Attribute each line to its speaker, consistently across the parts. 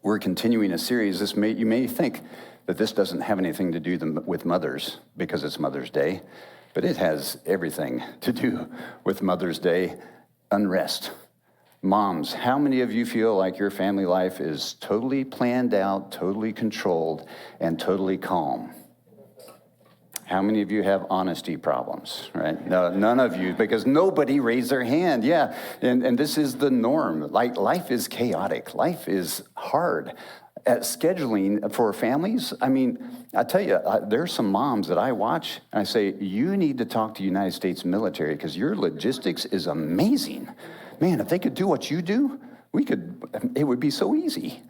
Speaker 1: We're continuing a series. You may think that this doesn't have anything to do with mothers because it's Mother's Day, but it has everything to do with Mother's Day. Unrest. Moms, how many of you feel like your family life is totally planned out, totally controlled, and totally calm? How many of you have honesty problems, right? No, none of you, because nobody raised their hand. Yeah, and this is the norm. Like, life is chaotic. Life is hard. At scheduling for families, I mean, I tell you, there's some moms that I watch, and I say, you need to talk to United States military, because your logistics is amazing. Man, if they could do what you do, it would be so easy.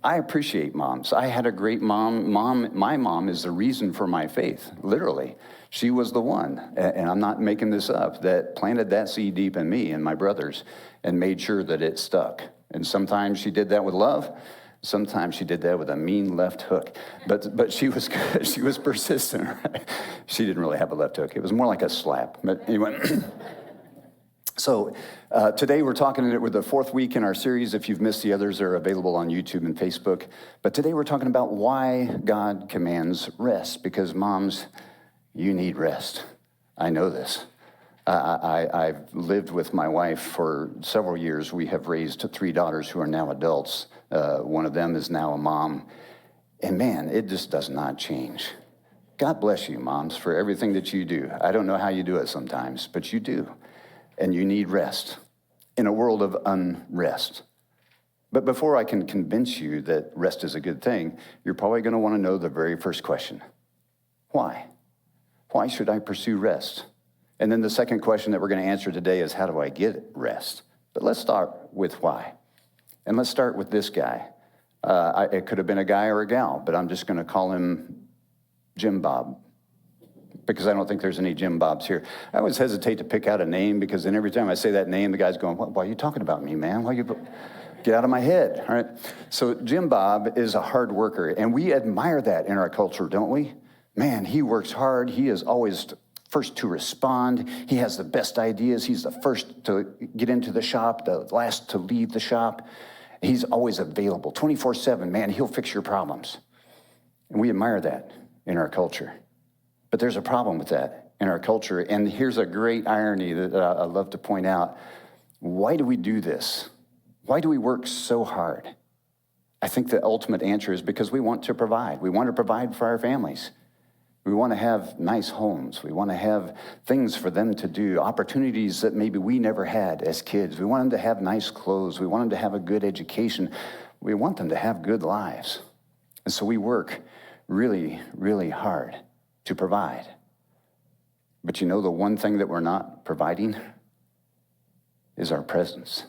Speaker 1: I appreciate moms. I had a great mom. My mom is the reason for my faith, literally. She was the one, and I'm not making this up, that planted that seed deep in me and my brothers and made sure that it stuck. And sometimes she did that with love. Sometimes she did that with a mean left hook. But she was good. She was persistent. Right? She didn't really have a left hook. It was more like a slap. But anyway. So today we're talking with the fourth week in our series. If you've missed the others, they're available on YouTube and Facebook. But today we're talking about why God commands rest. Because moms, you need rest. I know this. I've lived with my wife for several years. We have raised 3 daughters who are now adults. One of them is now a mom. And man, it just does not change. God bless you, moms, for everything that you do. I don't know how you do it sometimes, but you do. And you need rest in a world of unrest. But before I can convince you that rest is a good thing, you're probably going to want to know the very first question. Why? Why should I pursue rest? And then the second question that we're going to answer today is, how do I get rest? But let's start with why. And let's start with this guy. It could have been a guy or a gal, but I'm just going to call him Jim Bob, because I don't think there's any Jim Bobs here. I always hesitate to pick out a name, because then every time I say that name, the guy's going, why are you talking about me, man? Get out of my head, all right? So Jim Bob is a hard worker, and we admire that in our culture, don't we? Man, he works hard. He is always first to respond. He has the best ideas. He's the first to get into the shop, the last to leave the shop. He's always available, 24/7. Man, he'll fix your problems. And we admire that in our culture. But there's a problem with that in our culture. And here's a great irony that I love to point out. Why do we do this? Why do we work so hard? I think the ultimate answer is because we want to provide. We want to provide for our families. We want to have nice homes. We want to have things for them to do, opportunities that maybe we never had as kids. We want them to have nice clothes. We want them to have a good education. We want them to have good lives. And so we work really, really hard to provide. But you know, the one thing that we're not providing is our presence.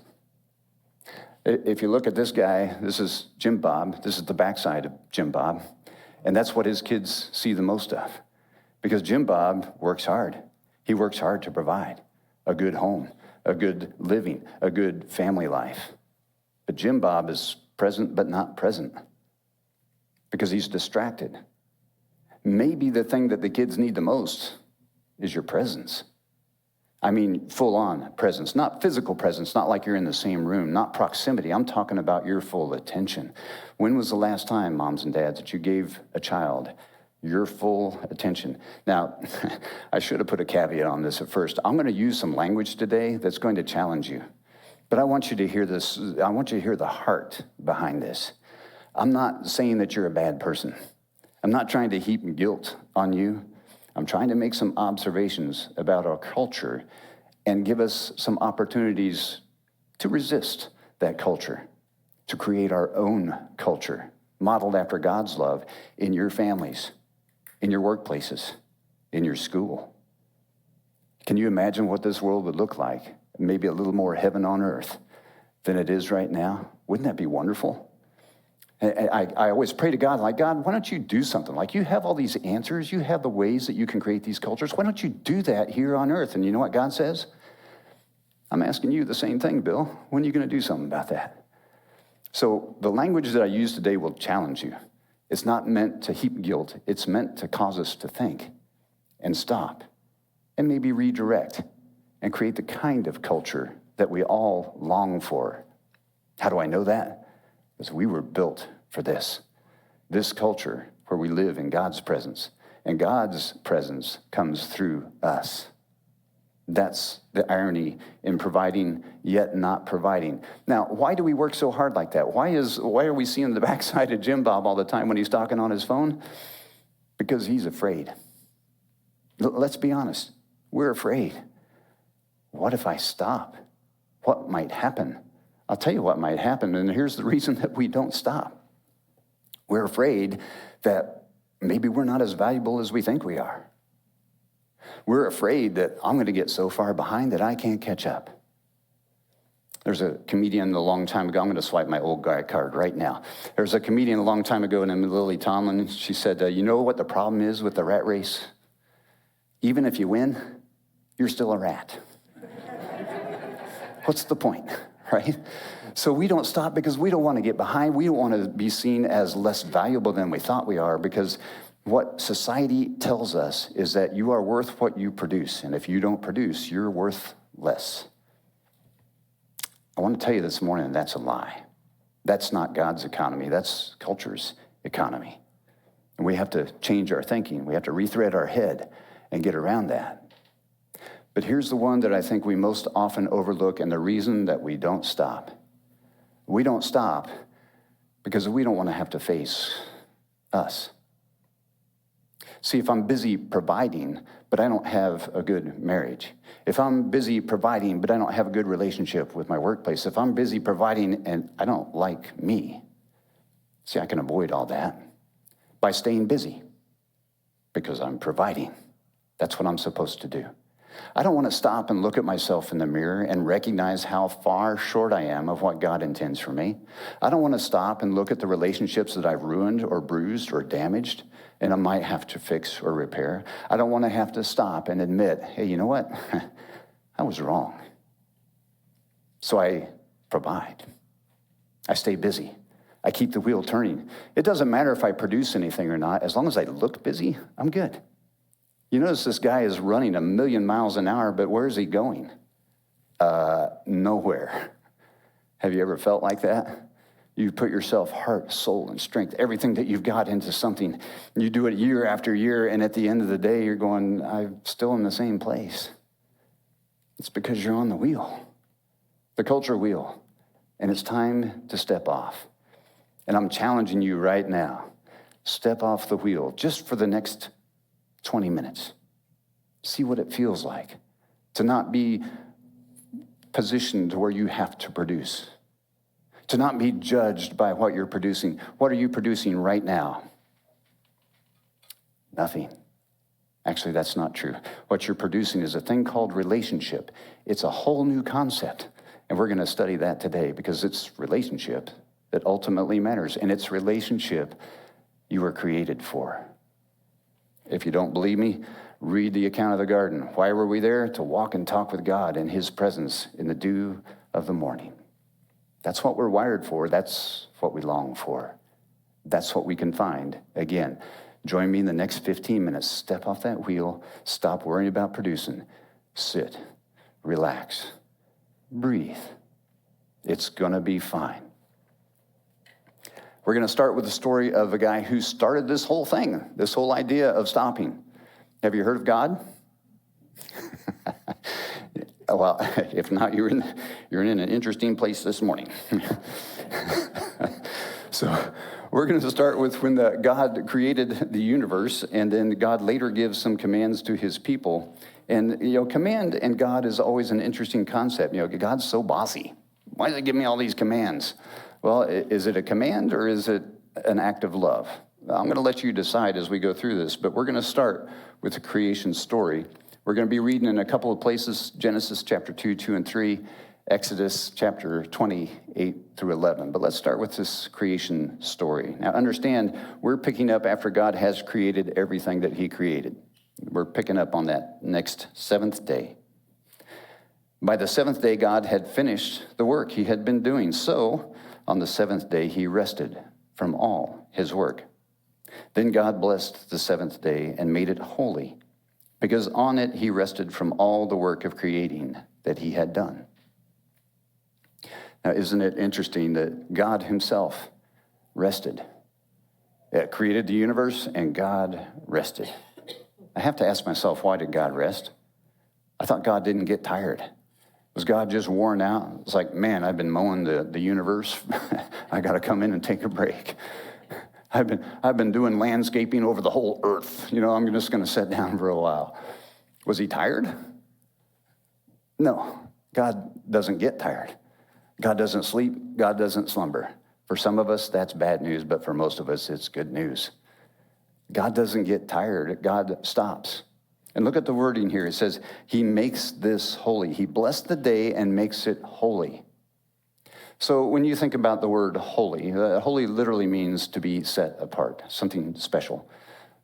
Speaker 1: If you look at this guy, this is Jim Bob. This is the backside of Jim Bob. And that's what his kids see the most of. Because Jim Bob works hard. He works hard to provide a good home, a good living, a good family life. But Jim Bob is present but not present because he's distracted. Maybe the thing that the kids need the most is your presence. I mean, full-on presence, not physical presence, not like you're in the same room, not proximity. I'm talking about your full attention. When was the last time, moms and dads, that you gave a child your full attention? Now, I should have put a caveat on this at first. I'm going to use some language today that's going to challenge you. But I want you to hear this. I want you to hear the heart behind this. I'm not saying that you're a bad person. I'm not trying to heap guilt on you. I'm trying to make some observations about our culture and give us some opportunities to resist that culture, to create our own culture, modeled after God's love in your families, in your workplaces, in your school. Can you imagine what this world would look like? Maybe a little more heaven on earth than it is right now. Wouldn't that be wonderful? I always pray to God, like, God, why don't you do something? Like, you have all these answers. You have the ways that you can create these cultures. Why don't you do that here on earth? And you know what God says? I'm asking you the same thing, Bill. When are you going to do something about that? So the language that I use today will challenge you. It's not meant to heap guilt. It's meant to cause us to think and stop and maybe redirect and create the kind of culture that we all long for. How do I know that? Because we were built for this culture where we live in God's presence. And God's presence comes through us. That's the irony in providing, yet not providing. Now, why do we work so hard like that? Why are we seeing the backside of Jim Bob all the time when he's talking on his phone? Because he's afraid. Let's be honest. We're afraid. What if I stop? What might happen? I'll tell you what might happen, and here's the reason that we don't stop. We're afraid that maybe we're not as valuable as we think we are. We're afraid that I'm going to get so far behind that I can't catch up. There's a comedian a long time ago. I'm going to swipe my old guy card right now. There's a comedian a long time ago named Lily Tomlin. She said, you know what the problem is with the rat race? Even if you win, you're still a rat. What's the point, right? So we don't stop because we don't want to get behind. We don't want to be seen as less valuable than we thought we are, because what society tells us is that you are worth what you produce. And if you don't produce, you're worth less. I want to tell you this morning, that's a lie. That's not God's economy. That's culture's economy. And we have to change our thinking. We have to rethread our head and get around that. But here's the one that I think we most often overlook, and the reason that we don't stop. We don't stop because we don't want to have to face us. See, if I'm busy providing, but I don't have a good marriage, if I'm busy providing, but I don't have a good relationship with my workplace, if I'm busy providing and I don't like me, see, I can avoid all that by staying busy because I'm providing. That's what I'm supposed to do. I don't want to stop and look at myself in the mirror and recognize how far short I am of what God intends for me. I don't want to stop and look at the relationships that I've ruined or bruised or damaged and I might have to fix or repair. I don't want to have to stop and admit, hey, you know what? I was wrong. So I provide. I stay busy. I keep the wheel turning. It doesn't matter if I produce anything or not. As long as I look busy, I'm good. You notice this guy is running 1,000,000 miles an hour, but where is he going? Nowhere. Have you ever felt like that? You put yourself, heart, soul, and strength, everything that you've got into something. You do it year after year, and at the end of the day, you're going, I'm still in the same place. It's because you're on the wheel, the culture wheel, and it's time to step off. And I'm challenging you right now, step off the wheel just for the next 20 minutes. See what it feels like to not be positioned where you have to produce, to not be judged by what you're producing. What are you producing right now? Nothing. Actually, that's not true. What you're producing is a thing called relationship. It's a whole new concept, and we're going to study that today because it's relationship that ultimately matters, and it's relationship you were created for. If you don't believe me, read the account of the garden. Why were we there? To walk and talk with God in his presence in the dew of the morning. That's what we're wired for. That's what we long for. That's what we can find. Again, join me in the next 15 minutes. Step off that wheel. Stop worrying about producing. Sit. Relax. Breathe. It's going to be fine. We're going to start with the story of a guy who started this whole thing, this whole idea of stopping. Have you heard of God? Well, if not, you're in an interesting place this morning. So we're going to start with when God created the universe, and then God later gives some commands to his people. And, command and God is always an interesting concept. God's so bossy. Why does he give me all these commands? Well, is it a command or is it an act of love? I'm going to let you decide as we go through this, but we're going to start with the creation story. We're going to be reading in a couple of places, Genesis chapter 2, 2, and 3, Exodus chapter 28 through 11. But let's start with this creation story. Now, understand, we're picking up after God has created everything that he created. We're picking up on that next seventh day. By the seventh day, God had finished the work he had been doing. So, on the seventh day, he rested from all his work. Then God blessed the seventh day and made it holy, because on it he rested from all the work of creating that he had done. Now, isn't it interesting that God himself rested? Created the universe, and God rested. I have to ask myself, why did God rest? I thought God didn't get tired. Was God just worn out? It's like, man, I've been mowing the universe. I got to come in and take a break. I've been doing landscaping over the whole earth. I'm just going to sit down for a while. Was he tired? No, God doesn't get tired. God doesn't sleep. God doesn't slumber. For some of us, that's bad news, but for most of us, it's good news. God doesn't get tired. God stops. And look at the wording here. It says, he makes this holy. He blessed the day and makes it holy. So when you think about the word holy, holy literally means to be set apart, something special.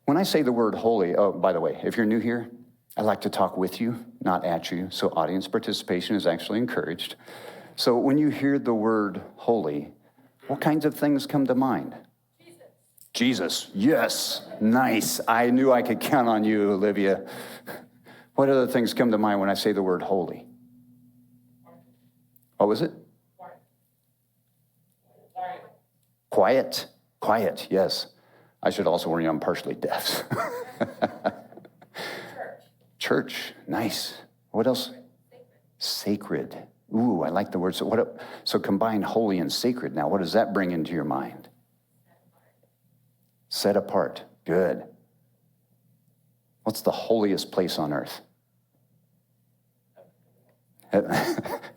Speaker 1: When I say the word holy, oh, by the way, if you're new here, I like to talk with you, not at you. So audience participation is actually encouraged. So when you hear the word holy, what kinds of things come to mind? Jesus, yes, nice. I knew I could count on you, Olivia. What other things come to mind when I say the word holy? What was it? Quiet. Quiet, yes. I should also warn you, I'm partially deaf. Church, nice. What else? Sacred. Ooh, I like the word. So combine holy and sacred. Now, what does that bring into your mind? Set apart. Good. What's the holiest place on earth?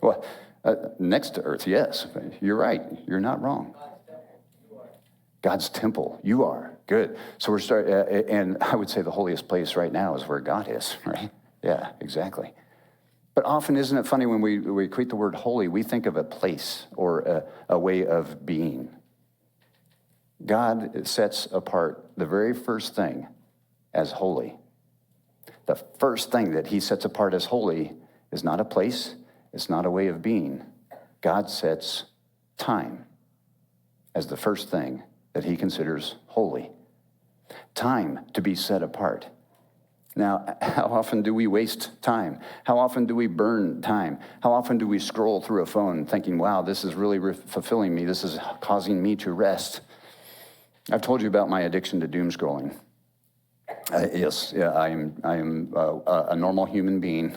Speaker 1: Well, next to earth, yes. You're right. You're not wrong. God's temple. You are. Good. So we're starting, and I would say the holiest place right now is where God is, right? Yeah, exactly. But often, isn't it funny when we equate the word holy, we think of a place or a way of being. God sets apart the very first thing as holy. The first thing that he sets apart as holy is not a place, it's not a way of being. God sets time as the first thing that he considers holy. Time to be set apart. Now, how often do we waste time? How often do we burn time? How often do we scroll through a phone thinking, wow, this is really fulfilling me. This is causing me to rest. I've told you about my addiction to doom scrolling. Yes, yeah, I am a normal human being.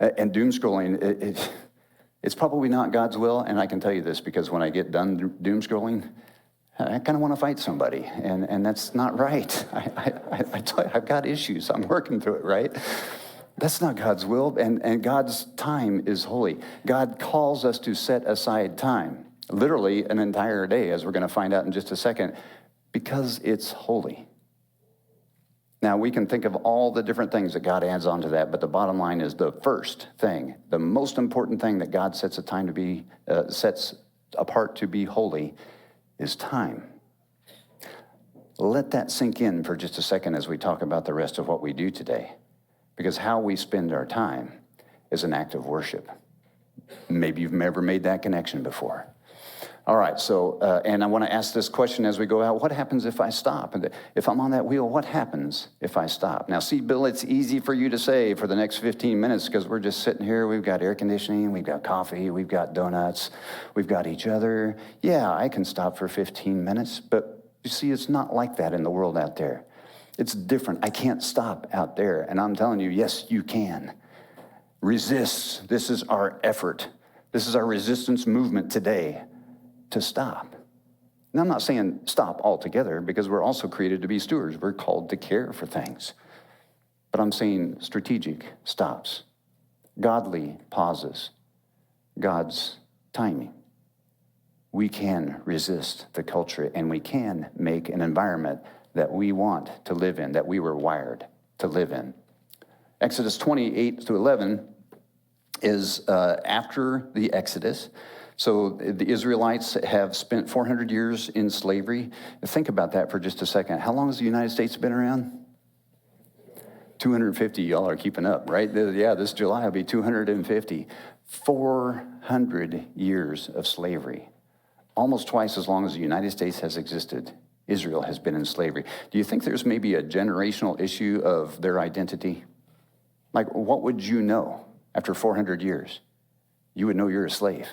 Speaker 1: And doom scrolling, it's probably not God's will. And I can tell you this because when I get done doom scrolling, I kind of want to fight somebody, and that's not right. I tell you, I've got issues. I'm working through it, right? That's not God's will, and God's time is holy. God calls us to set aside time, literally an entire day, as we're going to find out in just a second, because it's holy. Now, we can think of all the different things that God adds onto that, but the bottom line is the first thing, the most important thing that God sets apart to be holy is time. Let that sink in for just a second as we talk about the rest of what we do today. Because how we spend our time is an act of worship. Maybe you've never made that connection before. All right, so, and I want to ask this question as we go out. What happens if I stop? And if I'm on that wheel, what happens if I stop? Now, see, Bill, it's easy for you to say for the next 15 minutes because we're just sitting here. We've got air conditioning. We've got coffee. We've got donuts. We've got each other. Yeah, I can stop for 15 minutes. But you see, it's not like that in the world out there. It's different. I can't stop out there. And I'm telling you, yes, you can. Resist. This is our effort. This is our resistance movement today. To stop. Now, I'm not saying stop altogether because we're also created to be stewards. We're called to care for things. But I'm saying strategic stops, godly pauses, God's timing. We can resist the culture and we can make an environment that we want to live in, that we were wired to live in. Exodus 28-11 is after the Exodus. So the Israelites have spent 400 years in slavery. Think about that for just a second. How long has the United States been around? 250. Y'all are keeping up, right? Yeah, this July will be 250. 400 years of slavery. Almost twice as long as the United States has existed. Israel has been in slavery. Do you think there's maybe a generational issue of their identity? Like, what would you know after 400 years? You would know you're a slave.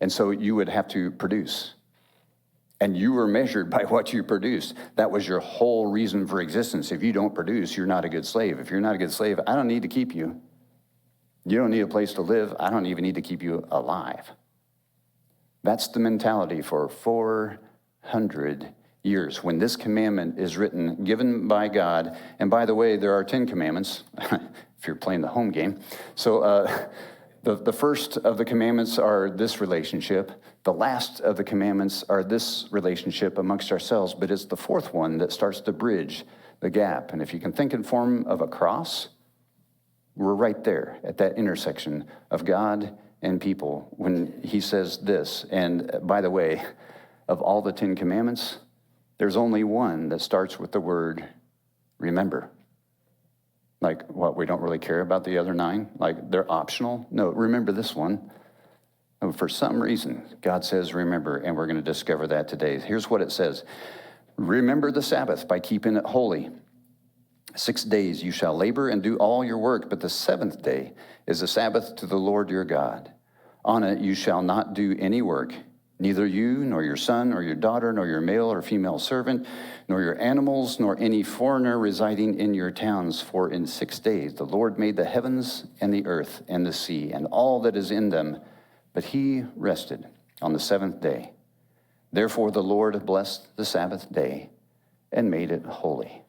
Speaker 1: And so you would have to produce. And you were measured by what you produced. That was your whole reason for existence. If you don't produce, you're not a good slave. If you're not a good slave, I don't need to keep you. You don't need a place to live. I don't even need to keep you alive. That's the mentality for 400 years. When this commandment is written, given by God, and by the way, there are 10 commandments, if you're playing the home game. So the first of the commandments are this relationship. The last of the commandments are this relationship amongst ourselves, but it's the fourth one that starts to bridge the gap. And if you can think in form of a cross, we're right there at that intersection of God and people when he says this. And by the way, of all the 10 commandments, there's only one that starts with the word remember. Like, what, we don't really care about the other 9? Like, they're optional? No, remember this one. For some reason, God says remember, and we're going to discover that today. Here's what it says. Remember the Sabbath by keeping it holy. 6 days you shall labor and do all your work, but the 7th day is the Sabbath to the Lord your God. On it you shall not do any work, neither you, nor your son, or your daughter, nor your male or female servant, nor your animals, nor any foreigner residing in your towns. For in 6 days the Lord made the heavens and the earth and the sea and all that is in them, but he rested on the 7th day. Therefore the Lord blessed the Sabbath day and made it holy.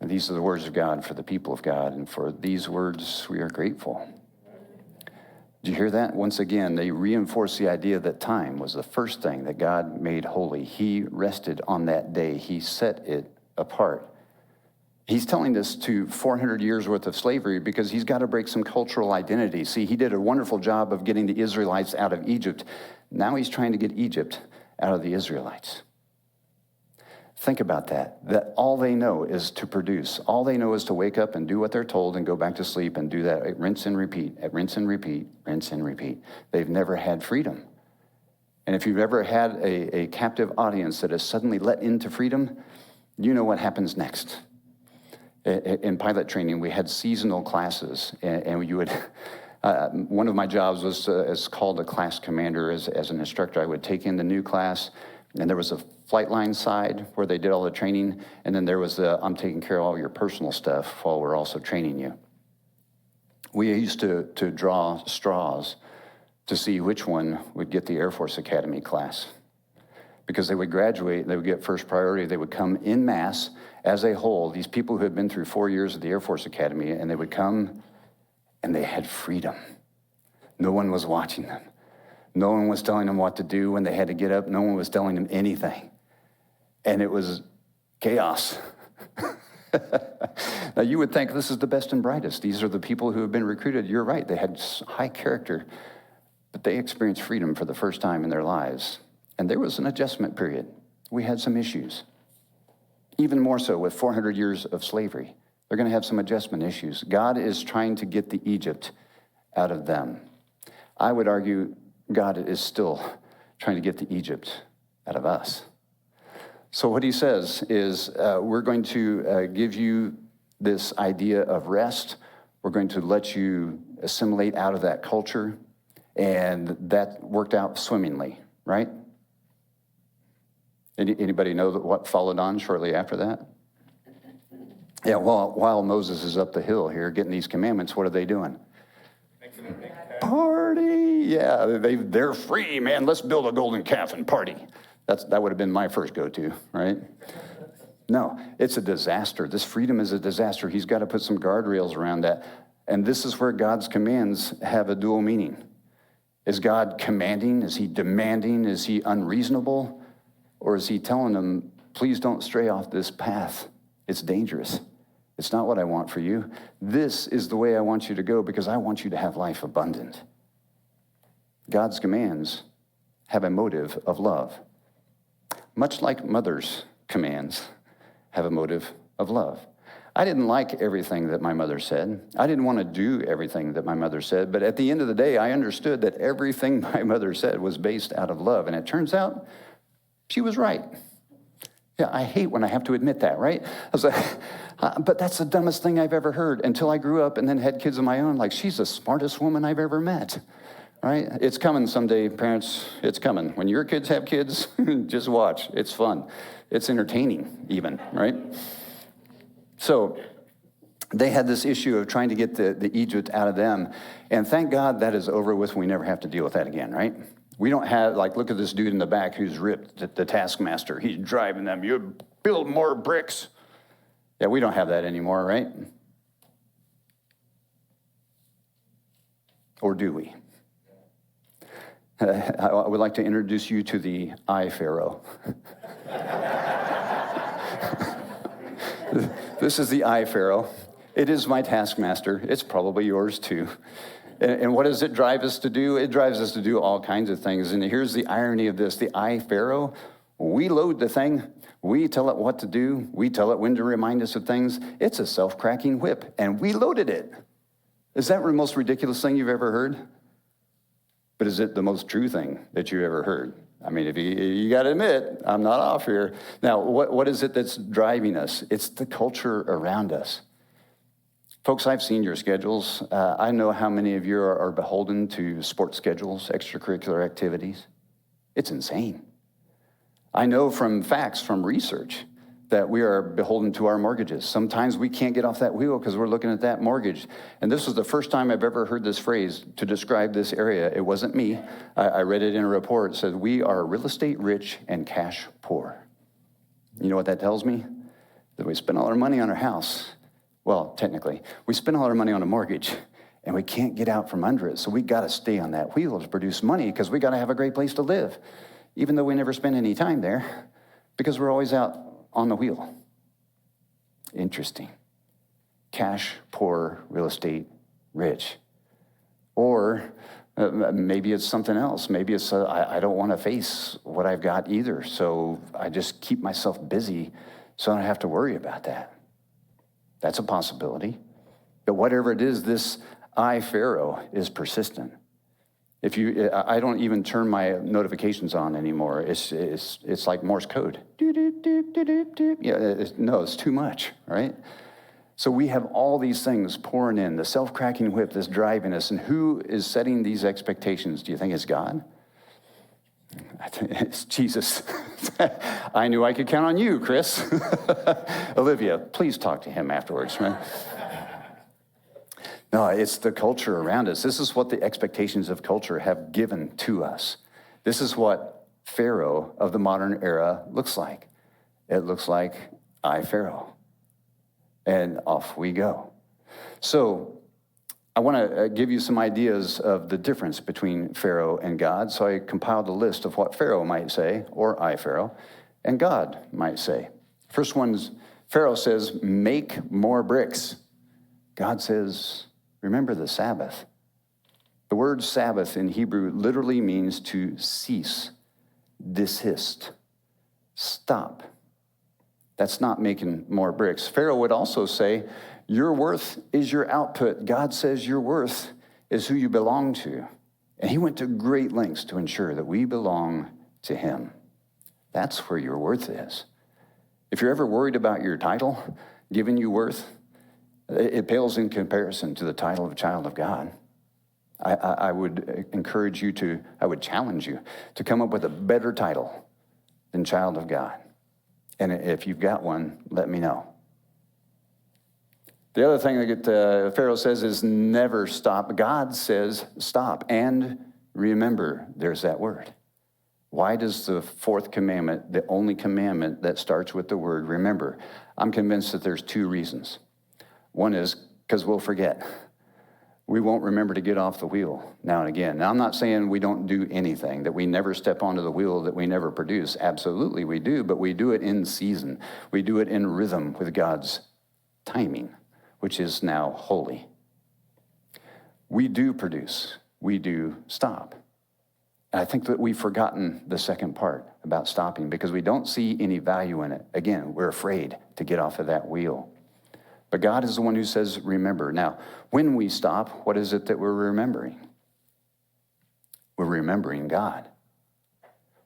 Speaker 1: And these are the words of God for the people of God, and for these words we are grateful. Did you hear that? Once again, they reinforce the idea that time was the first thing that God made holy. He rested on that day. He set it apart. He's telling this to 400 years worth of slavery because he's got to break some cultural identity. See, he did a wonderful job of getting the Israelites out of Egypt. Now he's trying to get Egypt out of the Israelites. Think about that all they know is to produce. All they know is to wake up and do what they're told and go back to sleep and do that, rinse and repeat, rinse and repeat, rinse and repeat. They've never had freedom. And if you've ever had a captive audience that is suddenly let into freedom, you know what happens next. In pilot training, we had seasonal classes, and you would, one of my jobs was as called a class commander. As an instructor, I would take in the new class, and there was a flight line side where they did all the training, and then there was the I'm taking care of all your personal stuff while we're also training you. We used to draw straws to see which one would get the Air Force Academy class, because they would graduate, they would get first priority, they would come en masse as a whole, these people who had been through 4 years of the Air Force Academy, and they would come and they had freedom. No one was watching them. No one was telling them what to do when they had to get up. No one was telling them anything. And it was chaos. Now, you would think this is the best and brightest. These are the people who have been recruited. You're right. They had high character, but they experienced freedom for the first time in their lives. And there was an adjustment period. We had some issues. Even more so with 400 years of slavery. They're going to have some adjustment issues. God is trying to get the Egypt out of them. I would argue God is still trying to get the Egypt out of us. So what he says is, we're going to give you this idea of rest. We're going to let you assimilate out of that culture. And that worked out swimmingly, right? Anybody know what followed on shortly after that? Yeah, well, while Moses is up the hill here getting these commandments, what are they doing? Making a big party. Yeah, they're free, man. Let's build a golden calf and party. That would have been my first go-to, right? No, it's a disaster. This freedom is a disaster. He's got to put some guardrails around that. And this is where God's commands have a dual meaning. Is God commanding? Is he demanding? Is he unreasonable? Or is he telling them, please don't stray off this path? It's dangerous. It's not what I want for you. This is the way I want you to go because I want you to have life abundant. God's commands have a motive of love. Much like mother's commands have a motive of love. I didn't like everything that my mother said. I didn't want to do everything that my mother said, but at the end of the day, I understood that everything my mother said was based out of love, and it turns out she was right. Yeah, I hate when I have to admit that, right? I was like, but that's the dumbest thing I've ever heard until I grew up and then had kids of my own. Like, she's the smartest woman I've ever met, right? It's coming someday, parents. It's coming. When your kids have kids, just watch. It's fun. It's entertaining even, right? So they had this issue of trying to get the Egypt out of them. And thank God that is over with. We never have to deal with that again, right? We don't have, like, look at this dude in the back who's ripped, the taskmaster. He's driving them. You build more bricks. Yeah, we don't have that anymore, right? Or do we? I would like to introduce you to the Pharaoh. This is the Pharaoh. It is my taskmaster. It's probably yours too. And what does it drive us to do? It drives us to do all kinds of things. And here's the irony of this. The Pharaoh, we load the thing. We tell it what to do. We tell it when to remind us of things. It's a self-cracking whip, and we loaded it. Is that the most ridiculous thing you've ever heard? But is it the most true thing that you ever heard? I mean, if you got to admit, I'm not off here. Now, what is it that's driving us? It's the culture around us. Folks, I've seen your schedules. I know how many of you are beholden to sports schedules, extracurricular activities. It's insane. I know from facts, from research, that we are beholden to our mortgages. Sometimes we can't get off that wheel because we're looking at that mortgage. And this was the first time I've ever heard this phrase to describe this area. It wasn't me. I read it in a report. It said, we are real estate rich and cash poor. You know what that tells me? That we spend all our money on our house. Well, technically, we spend all our money on a mortgage, and we can't get out from under it. So we got to stay on that wheel to produce money because we got to have a great place to live, even though we never spend any time there because we're always out on the wheel. Interesting. Cash poor, real estate rich. Or maybe it's something else. Maybe it's I don't want to face what I've got either, so I just keep myself busy so I don't have to worry about that. That's a possibility. But whatever it is, this Pharaoh is persistent. I don't even turn my notifications on anymore. It's like Morse code. It's too much, right? So we have all these things pouring in, the self-cracking whip that's driving us. And who is setting these expectations? Do you think it's God? I think it's Jesus. I knew I could count on you, Chris. Olivia, please talk to him afterwards, right? No, it's the culture around us. This is what the expectations of culture have given to us. This is what Pharaoh of the modern era looks like. It looks like Pharaoh. And off we go. So I want to give you some ideas of the difference between Pharaoh and God. So I compiled a list of what Pharaoh might say, or Pharaoh, and God might say. First one's, Pharaoh says, make more bricks. God says, remember the Sabbath. The word Sabbath in Hebrew literally means to cease, desist, stop. That's not making more bricks. Pharaoh would also say, your worth is your output. God says your worth is who you belong to. And he went to great lengths to ensure that we belong to him. That's where your worth is. If you're ever worried about your title giving you worth, it pales in comparison to the title of a child of God. I would encourage you I would challenge you to come up with a better title than child of God. And if you've got one, let me know. The other thing that Pharaoh says is never stop. God says stop and remember. There's that word. Why does the fourth commandment, the only commandment that starts with the word remember? I'm convinced that there's two reasons. One is because we'll forget. We won't remember to get off the wheel now and again. Now, I'm not saying we don't do anything, that we never step onto the wheel, that we never produce. Absolutely we do, but we do it in season. We do it in rhythm with God's timing, which is now holy. We do produce. We do stop. And I think that we've forgotten the second part about stopping because we don't see any value in it. Again, we're afraid to get off of that wheel. But God is the one who says, remember. Now, when we stop, what is it that we're remembering? We're remembering God.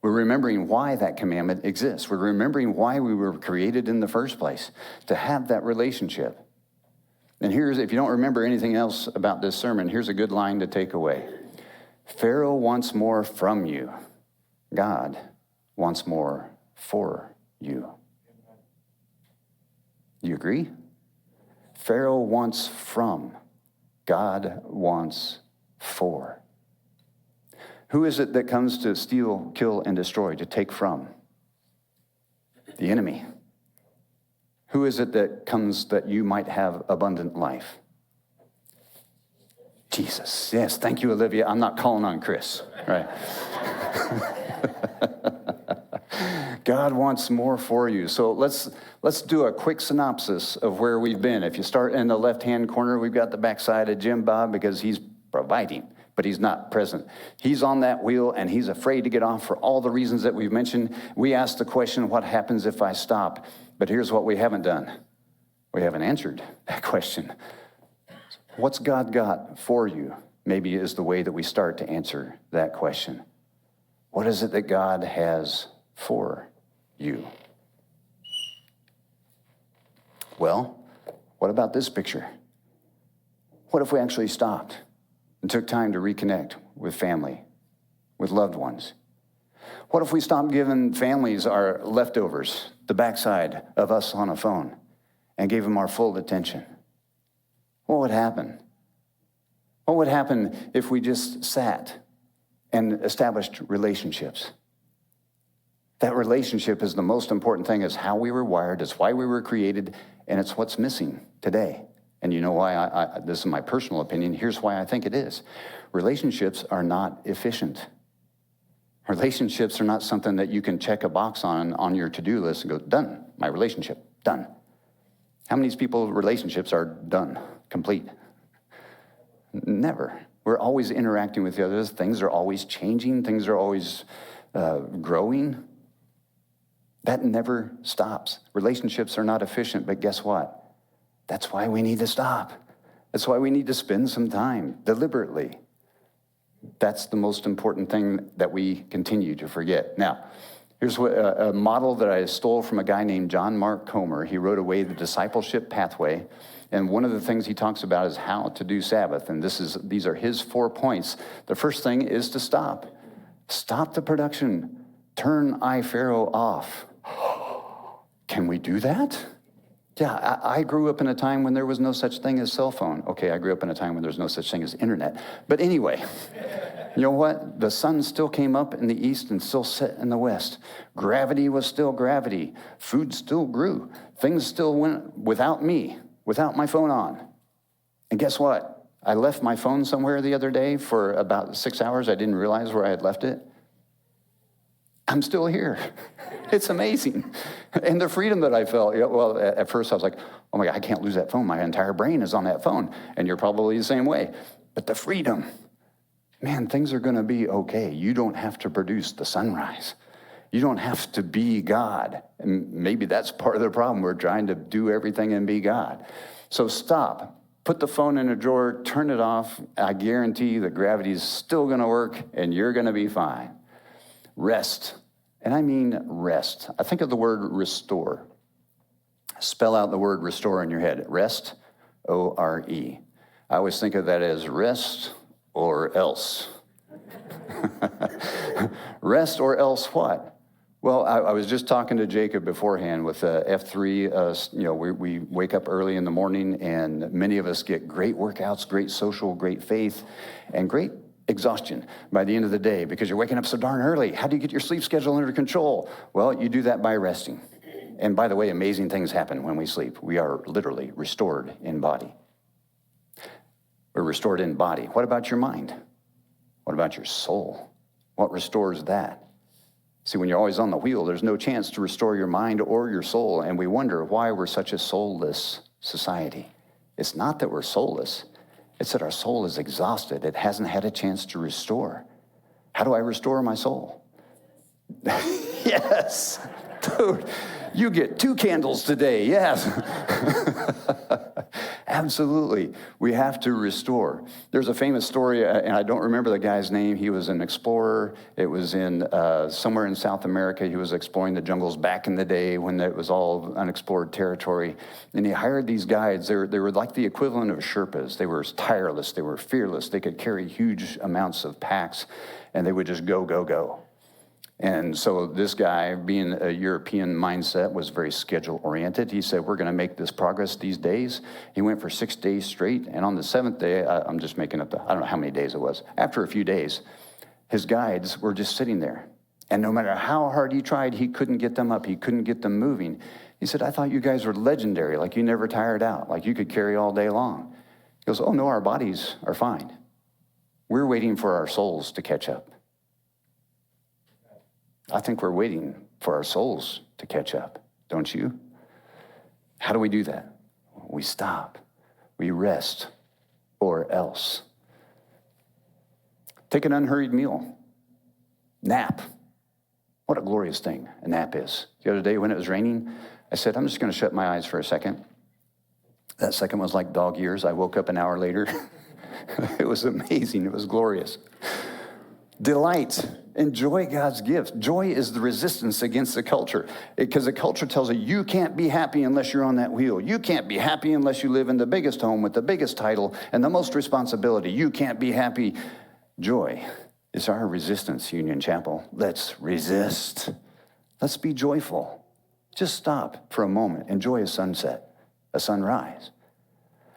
Speaker 1: We're remembering why that commandment exists. We're remembering why we were created in the first place, to have that relationship. And if you don't remember anything else about this sermon, here's a good line to take away. Pharaoh wants more from you. God wants more for you. You agree? Pharaoh wants from. God wants for. Who is it that comes to steal, kill, and destroy, to take from? The enemy. Who is it that comes that you might have abundant life? Jesus. Yes, thank you, Olivia. I'm not calling on Chris, right? God wants more for you. So let's do a quick synopsis of where we've been. If you start in the left-hand corner, we've got the backside of Jim Bob because he's providing, but he's not present. He's on that wheel, and he's afraid to get off for all the reasons that we've mentioned. We asked the question, what happens if I stop? But here's what we haven't done. We haven't answered that question. What's God got for you? Maybe is the way that we start to answer that question. What is it that God has for you? Well, what about this picture? What if we actually stopped and took time to reconnect with family, with loved ones? What if we stopped giving families our leftovers, the backside of us on a phone, and gave them our full attention? What would happen? What would happen if we just sat and established relationships? That relationship is the most important thing. It's how we were wired, it's why we were created, and it's what's missing today. And you know why this is my personal opinion. Here's why I think it is. Relationships are not efficient. Relationships are not something that you can check a box on your to-do list and go, done, my relationship, done. How many people's relationships are done, complete? Never. We're always interacting with the others. Things are always changing. Things are always growing. That never stops. Relationships are not efficient, but guess what? That's why we need to stop. That's why we need to spend some time deliberately. That's the most important thing that we continue to forget. Now, here's a model that I stole from a guy named John Mark Comer. He wrote away the discipleship pathway. And one of the things he talks about is how to do Sabbath. And these are his 4 points. The first thing is to stop. Stop the production. Turn Pharaoh off. Can we do that? Yeah, I grew up in a time when there was no such thing as cell phone. Okay, I grew up in a time when there was no such thing as internet. But anyway, you know what? The sun still came up in the east and still set in the west. Gravity was still gravity. Food still grew. Things still went without me, without my phone on. And guess what? I left my phone somewhere the other day for about 6 hours. I didn't realize where I had left it. I'm still here. It's amazing. And the freedom that I felt, well, at first I was like, oh my God, I can't lose that phone. My entire brain is on that phone. And you're probably the same way. But the freedom, man, things are going to be okay. You don't have to produce the sunrise. You don't have to be God. And maybe that's part of the problem. We're trying to do everything and be God. So stop. Put the phone in a drawer, turn it off. I guarantee you that gravity is still going to work and you're going to be fine. Rest. And I mean rest. I think of the word restore. Spell out the word restore in your head. Rest, O-R-E. I always think of that as rest or else. Rest or else what? Well, I was just talking to Jacob beforehand with F3. We wake up early in the morning, and many of us get great workouts, great social, great faith, and great exhaustion by the end of the day because you're waking up so darn early. How do you get your sleep schedule under control? Well, you do that by resting. And by the way, amazing things happen when we sleep. We are literally restored in body. We're restored in body. What about your mind? What about your soul? What restores that? See, when you're always on the wheel, there's no chance to restore your mind or your soul, and we wonder why we're such a soulless society. It's not that we're soulless. It's that our soul is exhausted. It hasn't had a chance to restore. How do I restore my soul? Yes, dude, you get 2 candles today, yes. Absolutely. We have to restore. There's a famous story, and I don't remember the guy's name. He was an explorer. It was in somewhere in South America. He was exploring the jungles back in the day when it was all unexplored territory. And he hired these guides. They were like the equivalent of Sherpas. They were tireless. They were fearless. They could carry huge amounts of packs, and they would just go, go, go. And so this guy, being a European mindset, was very schedule-oriented. He said, we're going to make this progress these days. He went for 6 days straight, and on the 7th day, I'm just making up I don't know how many days it was. After a few days, his guides were just sitting there. And no matter how hard he tried, he couldn't get them up. He couldn't get them moving. He said, I thought you guys were legendary, like you never tired out, like you could carry all day long. He goes, oh, no, our bodies are fine. We're waiting for our souls to catch up. I think we're waiting for our souls to catch up, don't you? How do we do that? We stop, we rest, or else. Take an unhurried meal. Nap. What a glorious thing a nap is. The other day when it was raining, I said, I'm just going to shut my eyes for a second. That second was like dog years. I woke up an hour later. It was amazing. It was glorious. Delight. Enjoy God's gifts. Joy is the resistance against the culture, because the culture tells you can't be happy unless you're on that wheel. You can't be happy unless you live in the biggest home with the biggest title and the most responsibility. You can't be happy. Joy is our resistance, Union Chapel. Let's resist. Let's be joyful. Just stop for a moment. Enjoy a sunset, a sunrise.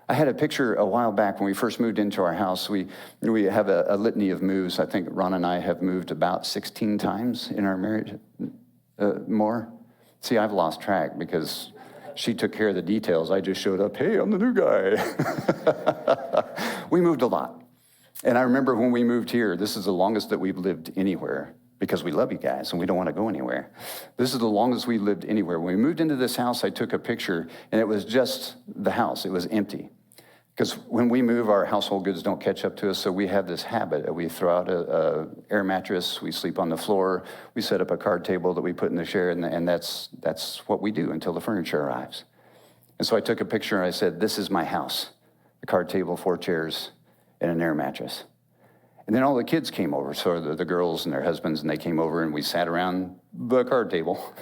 Speaker 1: I had a picture a while back when we first moved into our house. We have a litany of moves. I think Ron and I have moved about 16 times in our marriage, more. See, I've lost track because she took care of the details. I just showed up, hey, I'm the new guy. We moved a lot. And I remember when we moved here, this is the longest that we've lived anywhere because we love you guys and we don't want to go anywhere. This is the longest we lived anywhere. When we moved into this house, I took a picture, and it was just the house. It was empty. Because when we move, our household goods don't catch up to us, so we have this habit that we throw out a air mattress, we sleep on the floor, we set up a card table that we put in the share, and that's what we do until the furniture arrives. And so I took a picture and I said, this is my house, a card table, 4 chairs, and an air mattress. And then all the kids came over, so the girls and their husbands, and they came over and we sat around the card table,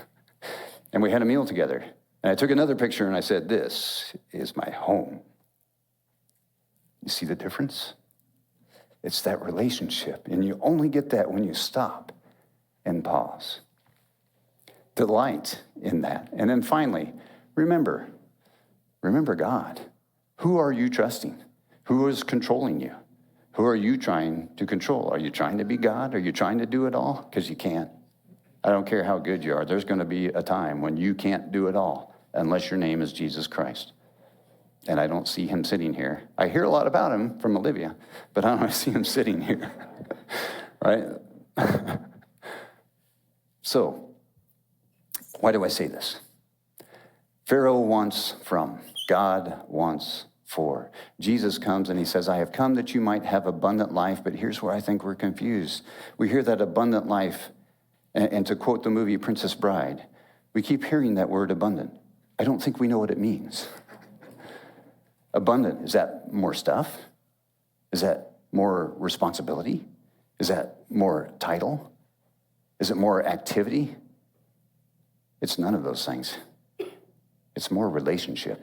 Speaker 1: and we had a meal together. And I took another picture and I said, this is my home. You see the difference? It's that relationship, and you only get that when you stop and pause. Delight in that. And then finally, remember God. Who are you trusting? Who is controlling you? Who are you trying to control? Are you trying to be God? Are you trying to do it all? Because you can't. I don't care how good you are. There's going to be a time when you can't do it all unless your name is Jesus Christ. And I don't see him sitting here. I hear a lot about him from Olivia, but I don't see him sitting here, right? So, why do I say this? Pharaoh wants from, God wants for. Jesus comes and he says, I have come that you might have abundant life, but here's where I think we're confused. We hear that abundant life, and to quote the movie Princess Bride, we keep hearing that word abundant. I don't think we know what it means. Abundant, is that more stuff? Is that more responsibility? Is that more title? Is it more activity? It's none of those things. It's more relationship.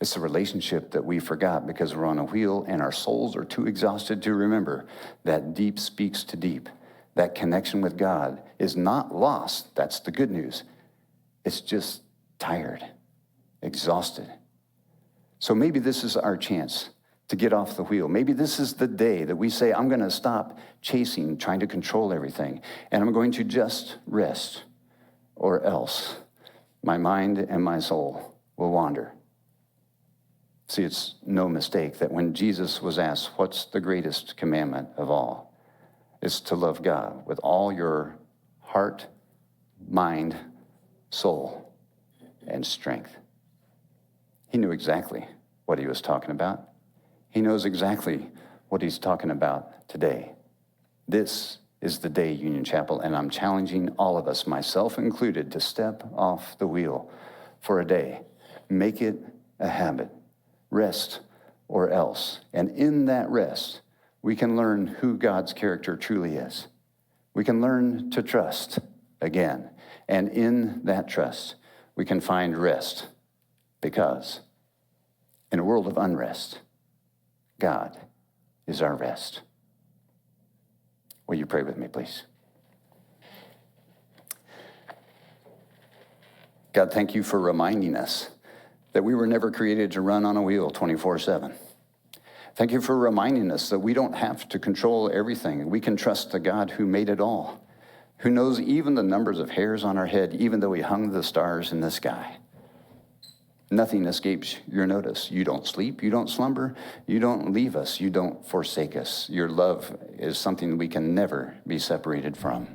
Speaker 1: It's the relationship that we forgot because we're on a wheel and our souls are too exhausted to remember that deep speaks to deep. That connection with God is not lost. That's the good news. It's just tired, exhausted. So maybe this is our chance to get off the wheel. Maybe this is the day that we say, I'm going to stop chasing, trying to control everything, and I'm going to just rest, or else my mind and my soul will wander. See, it's no mistake that when Jesus was asked, what's the greatest commandment of all? It's to love God with all your heart, mind, soul, and strength. He knew exactly what he was talking about. He knows exactly what he's talking about today. This is the day, Union Chapel, and I'm challenging all of us, myself included, to step off the wheel for a day. Make it a habit rest or else. And in that rest, we can learn who God's character truly is. We can learn to trust again. And in that trust, we can find rest, because in a world of unrest, God is our rest. Will you pray with me, please? God, thank you for reminding us that we were never created to run on a wheel 24/7. Thank you for reminding us that we don't have to control everything. We can trust the God who made it all, who knows even the numbers of hairs on our head, even though he hung the stars in the sky. Nothing escapes your notice. You don't sleep, you don't slumber, you don't leave us, you don't forsake us. Your love is something we can never be separated from.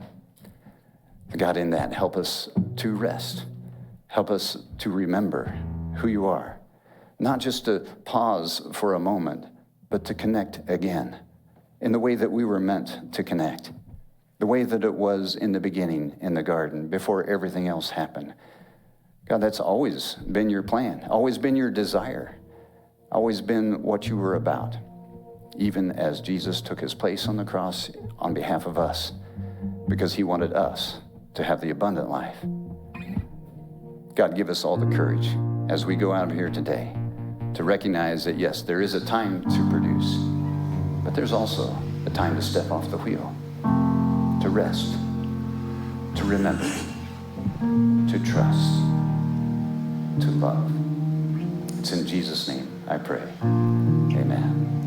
Speaker 1: God, in that, help us to rest. Help us to remember who you are. Not just to pause for a moment, but to connect again in the way that we were meant to connect. The way that it was in the beginning in the garden, before everything else happened. God, that's always been your plan, always been your desire, always been what you were about, even as Jesus took his place on the cross on behalf of us, because he wanted us to have the abundant life. God, give us all the courage as we go out of here today to recognize that, yes, there is a time to produce, but there's also a time to step off the wheel, to rest, to remember, to trust, to love. It's in Jesus' name I pray. Amen.